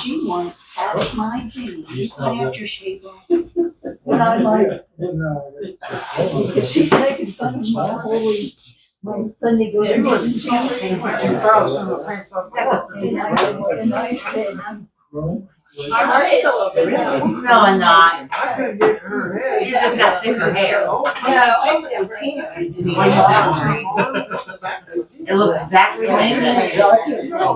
She won't touch my jeans after she when I'm like, if she's making fun of my holy, my Sunday goes to meeting and I said, No, I'm not. I couldn't get her head. You just got thicker hair. no, it was him. It looks exactly the same. Well,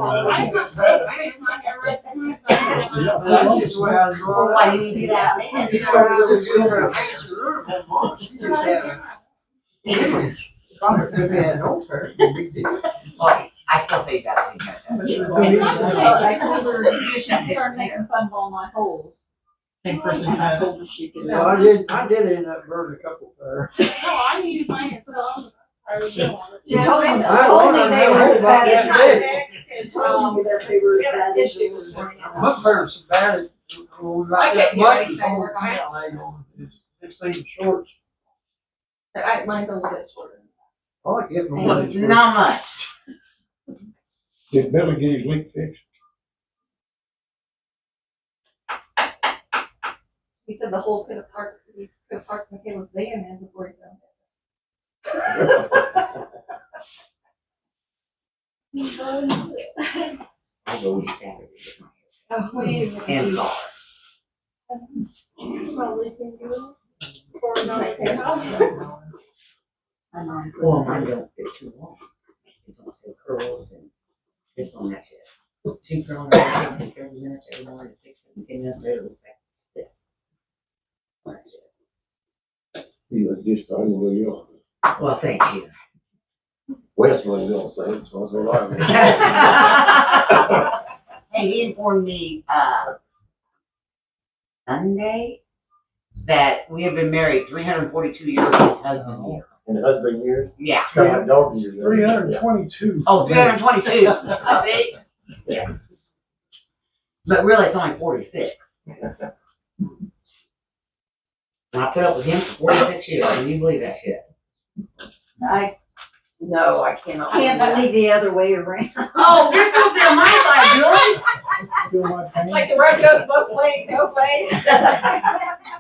why did you do that? Well, I still say you got to I told her she started making fun of all my holes. And I told her she could. Well, I did end up burning a couple there. No, I needed mine, so I was doing it. She told me they were as bad as big. She told me that they were as bad as yours. My parents are bad at, like that much is on the pant leg on it. It's these shorts. Mine's a little bit shorter. I like getting Well, one of these. not much. Did Billy get his leak fixed? He said the whole could have parked Michaela's van in before he found it. I go to Saturday with my Oh, what are you hair. gonna And do? collar. It's not leaking good. Or not at your house. Well, mine don't fit too long. It don't fit curls and it's on that shit. She curling it, take 30 minutes every morning to fix it, and 10 minutes later it looks like this. That's it. He was just on the way up. Well, thank you. West wasn't gonna say it, so I said, all right. Hey, he informed me, Sunday, that we have been married 342 years in husband years. And the husband years, Yeah. it's kind of like dog years. 322. Oh, 322. See? Yeah. But really, it's only 46. And I put up with him for 46 years. Can you believe that shit? No, I cannot. Can't believe the other way around. Oh, you're supposed to be on my side, Feel my pain? Like the road goes both ways, no ways.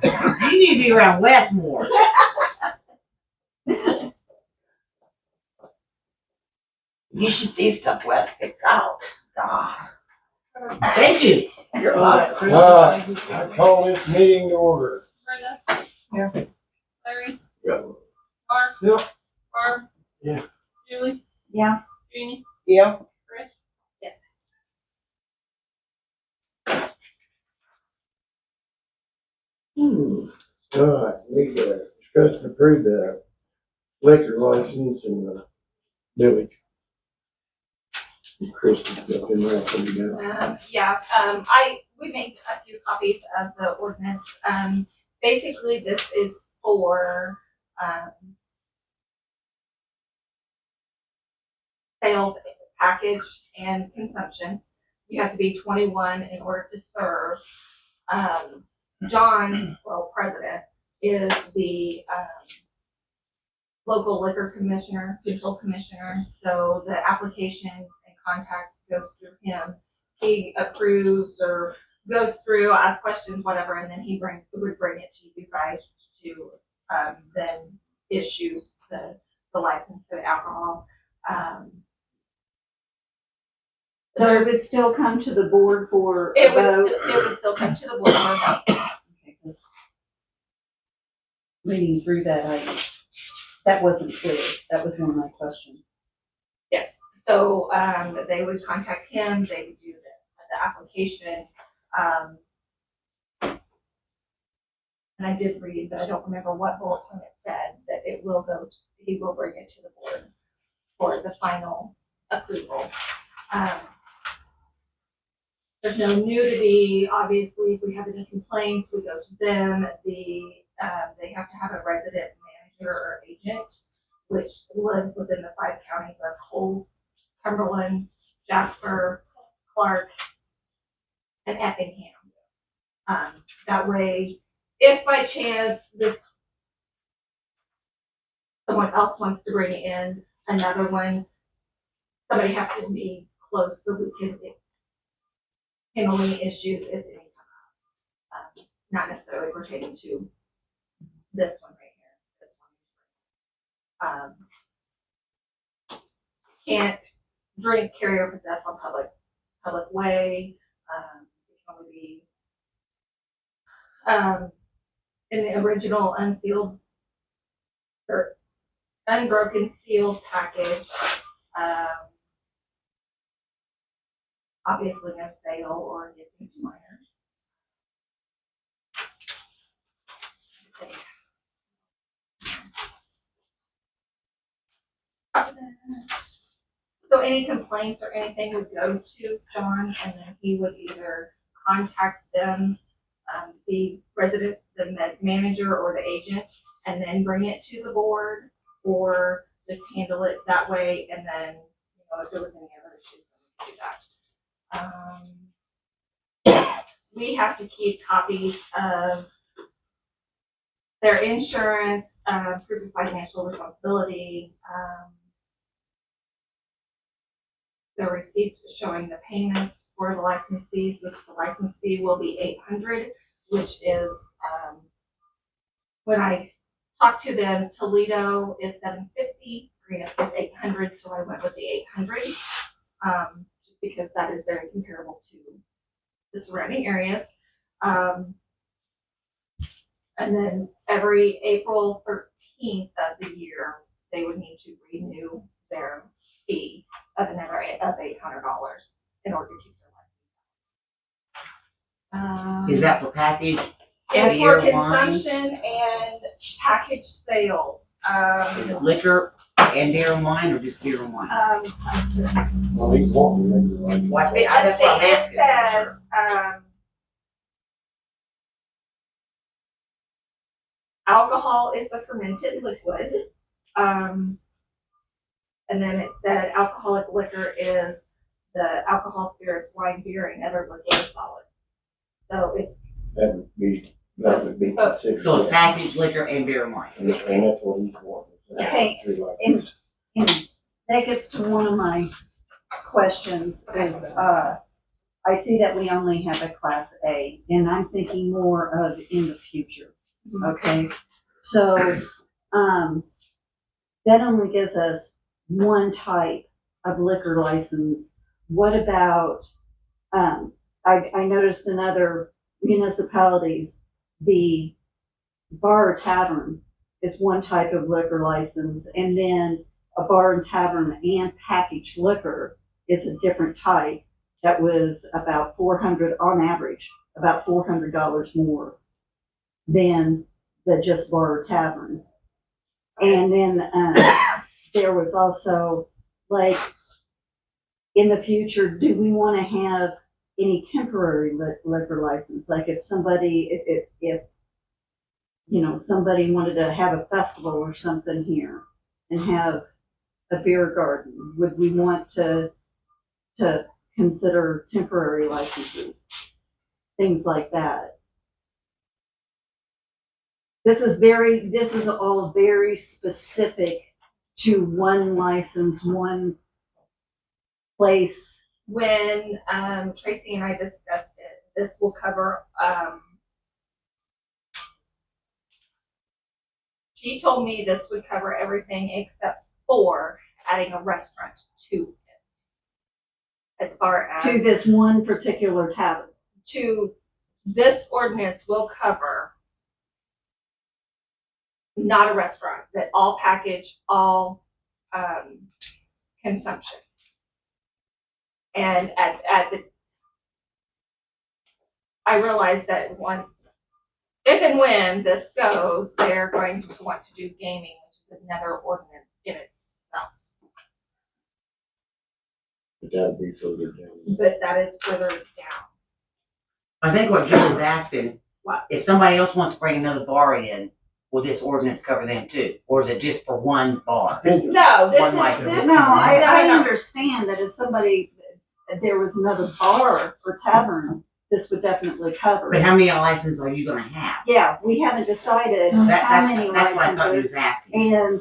Billy. You need to be around Wes more. You should see stuff Wes picks out. God. Thank you. You're welcome. I call this meeting to order. Brenda? Yeah. Larry? Yeah. Mark? Yeah. Barb? Yeah. Julie? Yeah. Jeannie? Yeah. Chris? Yes. All right, we discuss and approve the liquor license in the village. Chris has got them all for you now. We made a few copies of the ordinance. Basically, this is for, sales, package, and consumption. You have to be 21 in order to serve. John, president, is the, local liquor commissioner, control commissioner, so the application and contact goes through him. He approves or goes through, asks questions, whatever, and then would bring it to you guys to, then issue the license for the alcohol. So it would still come to the board for a It vote? would still come to the board for a vote. Okay, 'cause reading through that, that wasn't clear. That was one of my questions. Yes, so, they would contact him, they would do the application, and I did read, but I don't remember what bullet point it said, that he will bring it to the board for the final approval. There's no nudity, obviously, if we have any complaints, we go to them, they have to have a resident manager or agent, which lives within the 5 counties of Coles, Cumberland, Jasper, Clark, and Effingham. That way, if by chance someone else wants to bring it in, another one, somebody has to be close so we can handle any issues if any come up. Not necessarily pertaining to this one right here. Can't drink, carry, or possess on public way. It can only be in the original unsealed or unbroken sealed package. Obviously no sale or gifting to minors. So any complaints or anything would go to John, and then he would either contact them, the resident, the manager or the agent, and then bring it to the board, or just handle it that way, and then, if there was any other issues, we could do that. We have to keep copies of their insurance, proof of financial responsibility, the receipts showing the payments for the license fees, which the license fee will be $800, which is, when I talked to them, Toledo is $750, Greenup is $800, so I went with the $800, just because that is very comparable to the surrounding areas. And then every April 13th of the year, they would need to renew their fee of $800 in order to keep their license. Is that for package? It's beer, for wine? consumption and package sales. Is it liquor and beer and wine, or just beer and wine? Well, he's wanting to make it right. What, It that's what I'm asking. says, alcohol is the fermented liquid. And then it said alcoholic liquor is the alcohol, spirit, wine, beer, and other liquid or solid. So it's, That would be considered. So it's packaged liquor and beer and wine. And that's what he's wanting. Okay, and that gets to one of my questions is, I see that we only have a class A, and I'm thinking more of in the future, okay? So, that only gives us one type of liquor license. What about, I noticed in other municipalities, the bar or tavern is one type of liquor license, and then a bar and tavern and packaged liquor is a different type that was about $400 on average, about $400 more than the just bar or tavern. And then there was also, like, in the future, do we want to have any temporary liquor license? Like if somebody, if somebody wanted to have a festival or something here and have a beer garden, would we want to consider temporary licenses? Things like that. This is all very specific to one license, one place. when Tracy and I discussed it, this will cover, she told me this would cover everything except for adding a restaurant to it. As far as To this one particular tavern. to this ordinance will cover not a restaurant, that all package, all consumption. And at the, I realize that once, if and when this goes, they're going to want to do gaming, which is another ordinance in itself. But that'd be further down. But that is further down. I think what Joe was asking, What? if somebody else wants to bring another bar in, will this ordinance cover them too? Or is it just for one bar? No, this One is, license. this, No, I no. understand that if there was another bar or tavern, this would definitely cover But it. how many licenses are you gonna have? Yeah, we haven't decided how many That's what I thought he was licenses, asking. and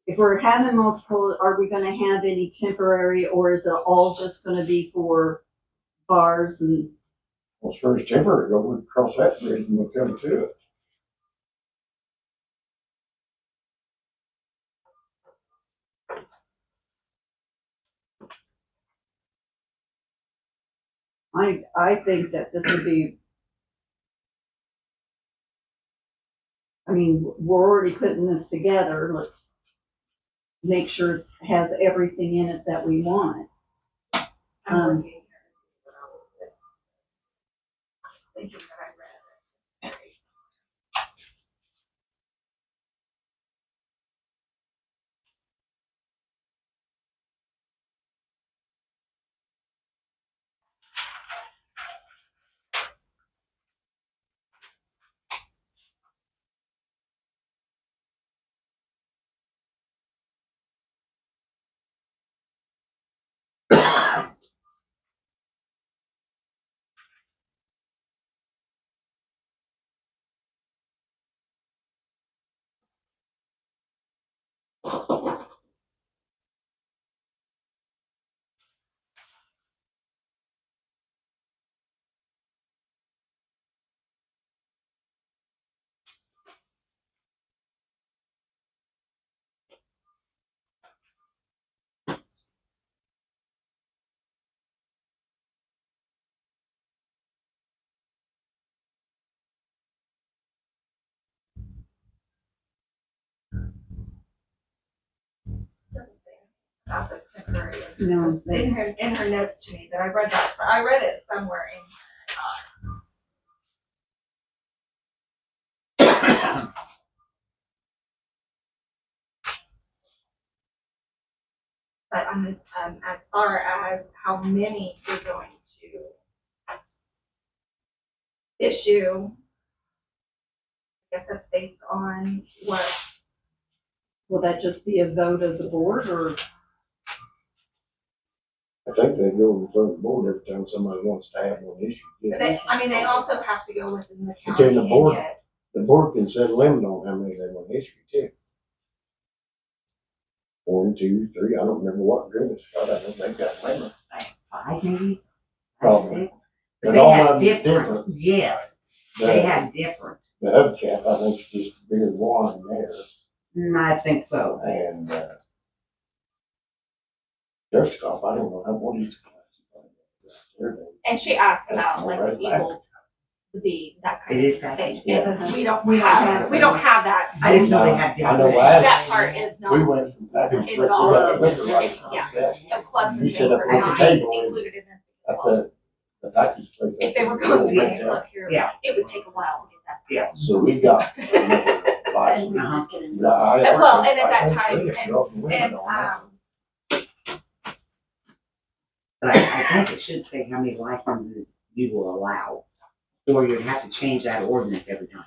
if we're having multiple, are we gonna have any temporary, or is it all just gonna be for bars and, Well, as far as temporary, go, we cross that bridge and we'll come to it. I think that this would be, I mean, we're already putting this together, let's make sure it has everything in it that we want. I'm working here to see what else that- thinking that I read. Doesn't say anything about the temporary. No, It's in her notes to me, but I read it somewhere in. But as far as how many you're going to issue, I guess that's based on what, will that just be a vote of the board, or? I think they go in front of the board every time somebody wants to have one issue. but they also have to go within the Okay, county the and board- get. The board can set a limit on how many they want to issue too. 1, 2, 3, I don't remember what group it's got, I know they've got a limit. 5 maybe? Probably. 6? But They all had of them is different, different. yes, they The, had different. the other cap, I think, is just beer and wine there, I think so. and, Dutch Top, I don't know how, what is classified. And she asked about like Right the back. Eagles, that It kind is of that. thing. Yeah. We don't have that. I didn't know they had I different. know things. last- That part is not. We went from back and It forth, all we got is- liquor it's- license yeah. set. So clubs You and sit things up are at the not table and- included in this. At the package place. If they were going to make a Yeah. club here, Yeah. it would take a while to get that. Yeah. So we got. And we Uh-huh. just get in. Well, and at that time, and, But I think it should say how many licenses you will allow, or you'd have to change that ordinance every time.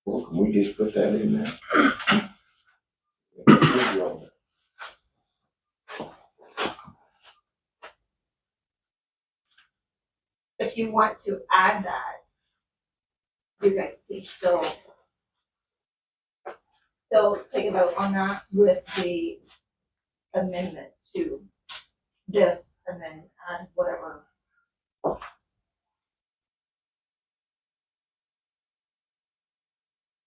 Well, can we just put that in there? if you want to add that, you guys can still take a vote on that with the amendment to this, and then add whatever.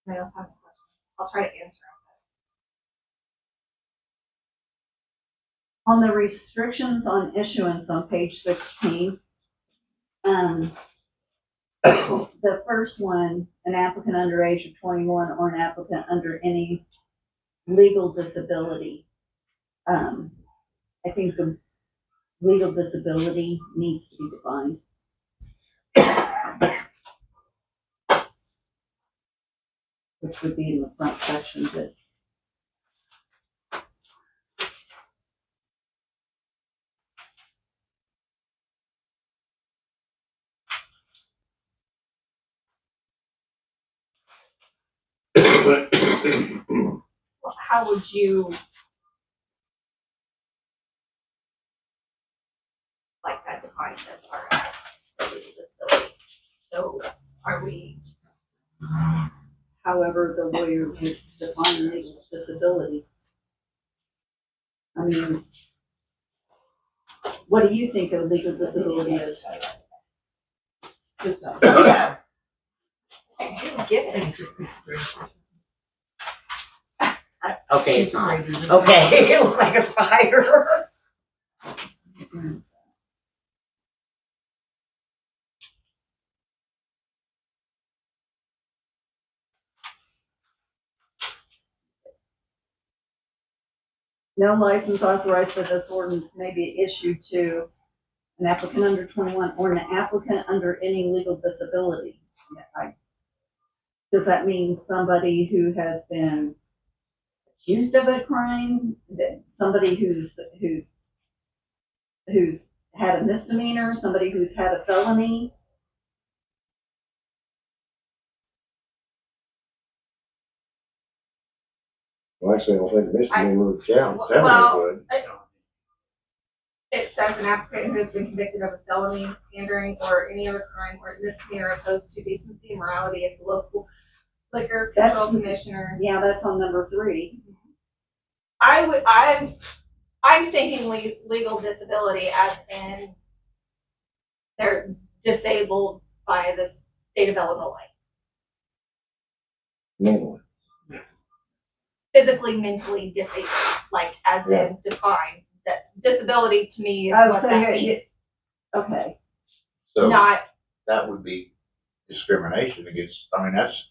Anybody else have any questions? I'll try to answer them. On the restrictions on issuance on page 16, the first one, an applicant under age of 21 or an applicant under any legal disability. I think the legal disability needs to be defined. Which would be in the front section, but How would you like that defined as far as the legal disability? So are we however the lawyer would define legal disability. I mean, what do you think a legal disability is? It's not. Get it. It's just piece of grass. Okay, it's Piece of not. razors. Okay, it looks like a spider. No license authorized by this ordinance may be issued to an applicant under 21 or an applicant under any legal disability. Does that mean somebody who has been accused of a crime, that somebody who's had a misdemeanor, somebody who's had a felony? Well, actually, I don't think misdemeanor would count. Well- Felony would. It says an applicant who has been convicted of a felony, pandering, or any other crime or misdemeanor opposed to decency and morality of the local liquor control That's- commissioner. Yeah, that's on number 3. I'm thinking legal disability as in they're disabled by the state of Illinois, Mentally. physically, mentally disabled, like as Yeah. in defined. That disability to me is Oh, what so that you're- means, Okay, So not, that would be discrimination against, I mean, that's,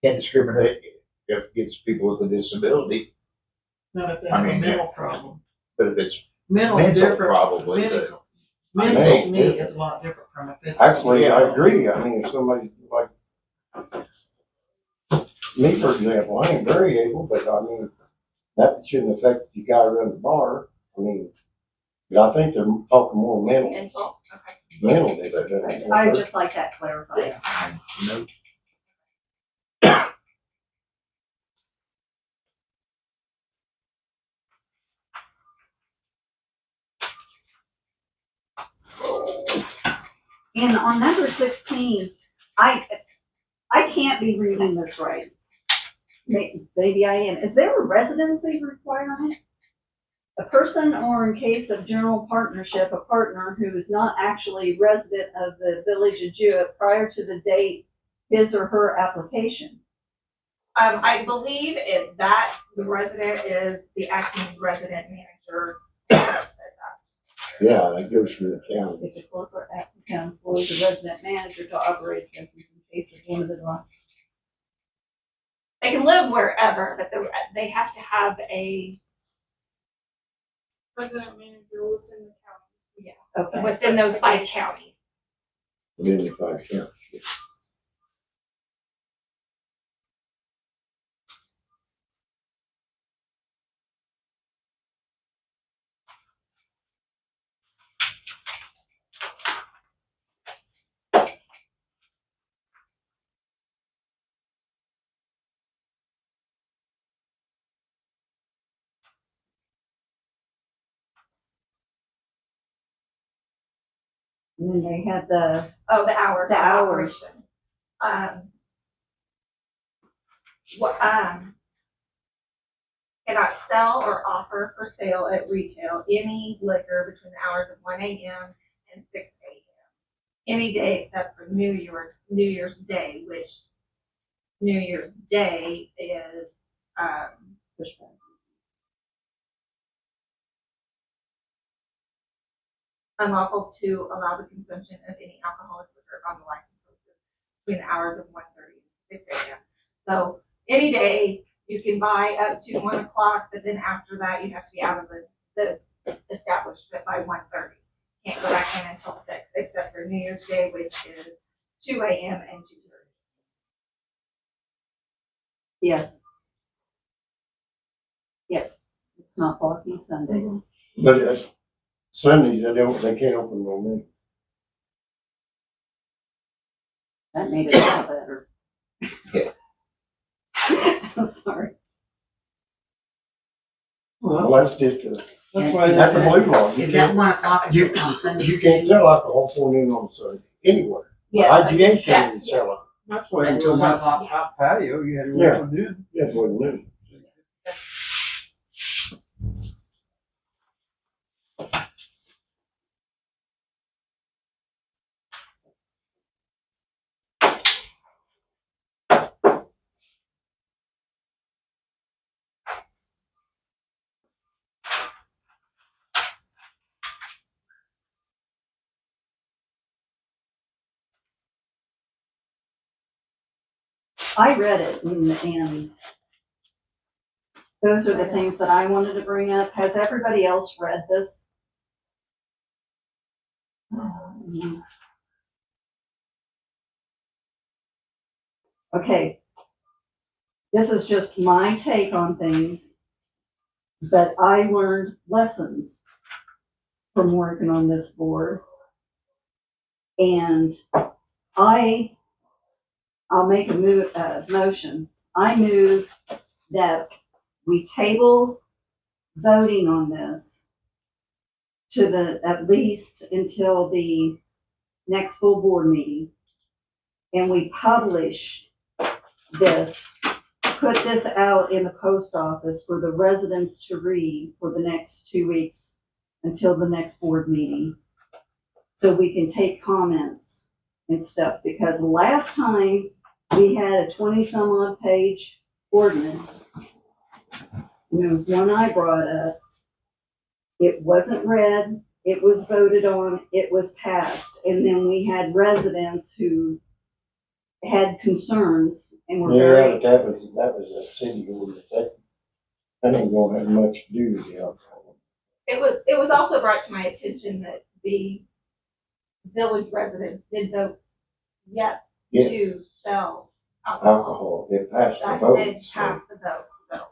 can't discriminate against people with a disability, Not if they I have a mean, mental problem. but if it's Mental's mental different. probably, but Mental, I mental mean, to me is a lot different from a physical. Actually, I agree. I mean, if somebody like me, for example, I ain't very able, but I mean, that shouldn't affect the guy running the bar. I mean, but I think they're talking more mental okay. disability. I just like that clarified. you know, And on number 16, I can't be reading this right. Maybe I am. Is there a residency requirement? A person, or in case of general partnership, a partner who is not actually resident of the village of Jewett prior to the date his or her application. I believe that the resident is the acting resident manager. Yeah, that goes through the county. If the corporate applicant employs a resident manager to operate business in case of limited license. They can live wherever, but they have to have a, President manager within the county. Okay. within those 5 counties. Within the 5 counties. And then they had the, Oh, the hours. The of hours. operation. Cannot sell or offer for sale at retail any liquor between the hours of 1 a.m. and 6 a.m. Any day except for New Year's Day, which New Year's Day is, unlawful to allow the consumption of any alcoholic liquor on the license premises between the hours of 1:30 and 6 a.m. So any day you can buy up to 1 o'clock, but then after that you have to be out of the establishment by 1:30. Can't go back in until 6, except for New Year's Day, which is 2 a.m. and 2:30. yes. Yes, it's not parking Sundays. But Sundays, they can't open no minute. That made it all better. I'm sorry. Well, that's just That's why that's a blue law. Is that 1 o'clock You- on Sunday? You can't sell alcohol before noon on Sunday, anywhere. Yes, IGA can't even yes. sell it. That's why it Until was 1 out o'clock. out patio, you had to Yeah. wait till noon. Yeah, it wasn't new. I read it and those are the things that I wanted to bring up. Has everybody else read this? Okay. This is just my take on things, but I learned lessons from working on this board. And I'll make a motion. I move that we table voting on this to at least until the next full board meeting. And we publish this, put this out in the post office for the residents to read for the next 2 weeks until the next board meeting. So we can take comments and stuff, because last time we had a 20-some odd page ordinance. And there was one I brought up. It wasn't read, it was voted on, it was passed. And then we had residents who had concerns and were Yeah, very, but that was a city ordinance. That ain't gonna have much to do with the alcohol. It was also brought to my attention that the village residents did vote yes to Yes. sell alcohol. Alcohol, it passed the That vote. did So pass the vote, so.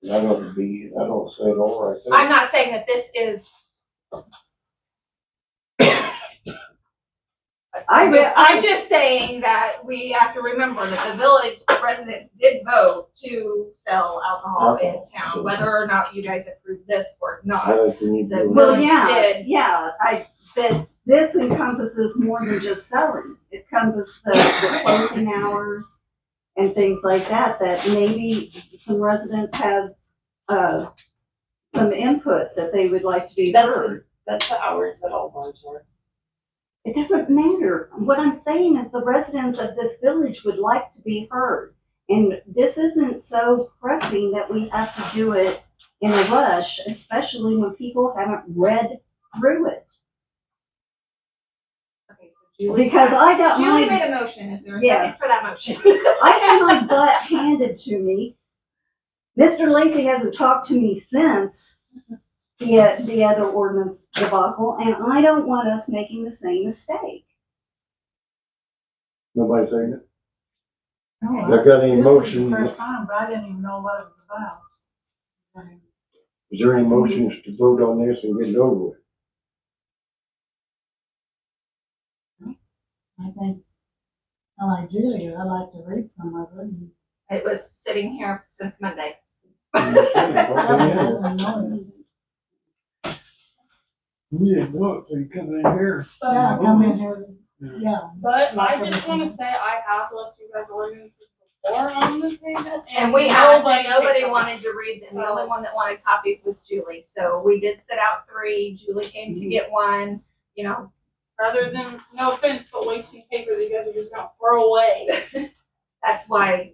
that'll say it all right there. I'm not saying that this is. I'm just saying that we have to remember that the village residents did vote to sell alcohol in town, whether or not you guys approve this or not. I think we need to. well, village did. but this encompasses more than just selling. It encompasses the closing hours and things like that maybe some residents have, some input that they would like to be heard. That's the hours that all bars are. It doesn't matter. What I'm saying is the residents of this village would like to be heard. And this isn't so pressing that we have to do it in a rush, especially when people haven't read through it. Okay, so Julie. Because I got Julie my, made a motion. Is there a Yeah. second for that motion? I had my butt handed to me. Mr. Lacy hasn't talked to me since the other ordinance debacle, and I don't want us making the same mistake. Nobody saying it? No, There got any this motion? is the first time, but I didn't even know what it was about. Is there any motions to vote on this and get it over with? I think, I like Julia, I like to read some of it. It was sitting here since Monday. I didn't know it. You didn't know it till you come in here. Yeah, I come in here, yeah. But I just wanna say, I have left you guys ordinances before on the table. And we asked, and picked nobody them. wanted to read them. The only one that wanted copies was Julie. So we did sit out 3. Julie came to get one, you know. Rather than, no offense, but wasting paper that you guys are just gonna throw away. That's why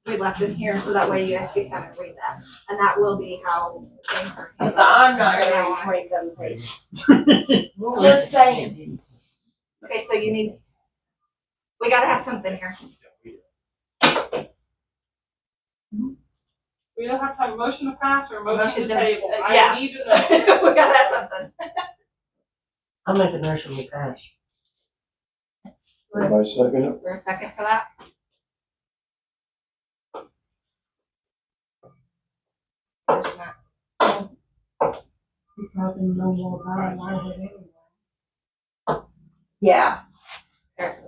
we left them here, so that way you guys can kind of read them. And that will be how things are. Cause I'm not gonna read 27 pages. Just saying. Okay, so you need, we gotta have something here. We don't have to have a motion to pass or a motion Motion to to- table. yeah. I need to know. We gotta have something. I'll make a motion to pass. Everybody second it? Is there a second for that? There's not. You probably know more about it than I did anyway. Yeah, There's,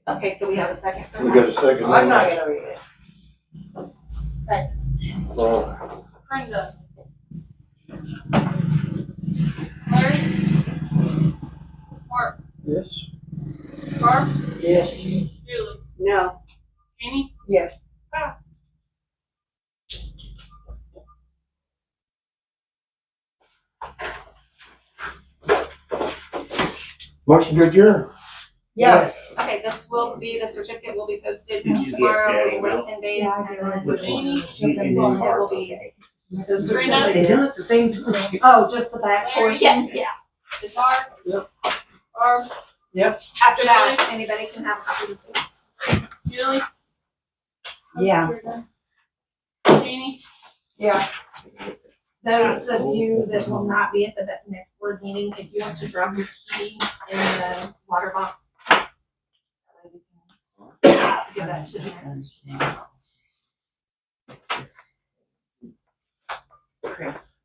okay, so we have a second for We that. got a second. I'm not gonna read it. Well, Brenda. Larry? Mark? Yes. Barb? Yes. Julie? Motion to adjourn. Yes. Okay, the certificate will be posted Yeah, tomorrow, yeah, we'll it wait 10 days, Yeah, I and get then it. the remaining, it will be. The certificate, they done it at the same time. Oh, just the back portion? Yeah. This Barb? Yep. Barb? Yep. After that, anybody can have a copy of it. Julie, Yeah. Jeannie, Yeah. Those of you that will not be at the next board meeting, if you want to drop your key in the water box. Give that to the next. Chris.